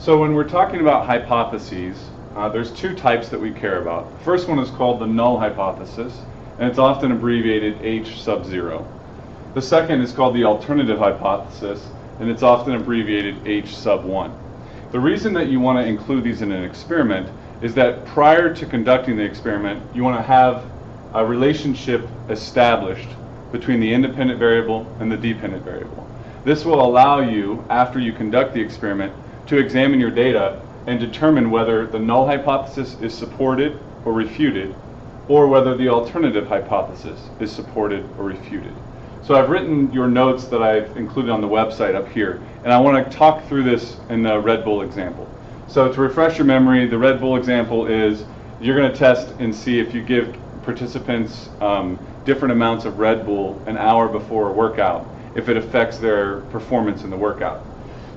So when we're talking about hypotheses, there's two types that we care about. The first one is called the null hypothesis, and it's often abbreviated H sub 0. The second is called the alternative hypothesis, and it's often abbreviated H sub 1. The reason that you want to include these in an experiment is that prior to conducting the experiment, you want to have a relationship established between the independent variable and the dependent variable. This will allow you, after you conduct the experiment, to examine your data and determine whether the null hypothesis is supported or refuted, or whether the alternative hypothesis is supported or refuted. So I've written your notes that I've included on the website up here, and I want to talk through this in the Red Bull example. So to refresh your memory, the Red Bull example is you're going to test and see if you give participants different amounts of Red Bull an hour before a workout, if it affects their performance in the workout.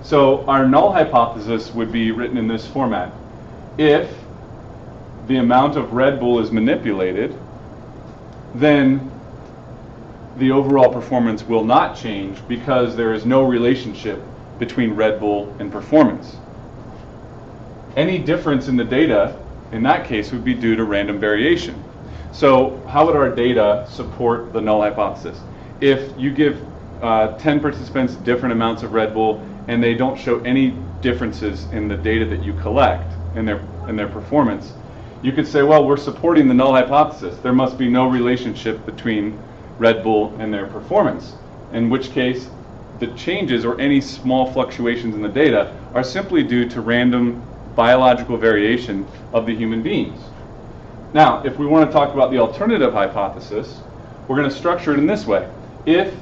So our null hypothesis would be written in this format. If the amount of Red Bull is manipulated, then the overall performance will not change because there is no relationship between Red Bull and performance. Any difference in the data, in that case, would be due to random variation. So how would our data support the null hypothesis? If you give 10 participants different amounts of Red Bull and they don't show any differences in the data that you collect in their performance, you could say, well, we're supporting the null hypothesis. There must be no relationship between Red Bull and their performance, in which case the changes or any small fluctuations in the data are simply due to random biological variation of the human beings. Now, if we want to talk about the alternative hypothesis, we're going to structure it in this way. If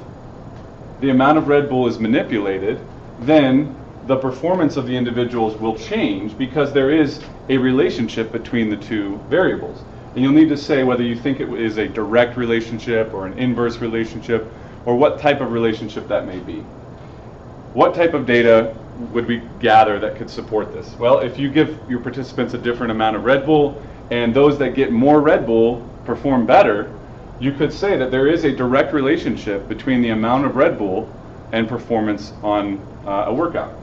the amount of Red Bull is manipulated, then the performance of the individuals will change because there is a relationship between the two variables. And you'll need to say whether you think it is a direct relationship or an inverse relationship, or what type of relationship that may be. What type of data would we gather that could support this? Well, if you give your participants a different amount of Red Bull, and those that get more Red Bull perform better, you could say that there is a direct relationship between the amount of Red Bull and performance on a workout.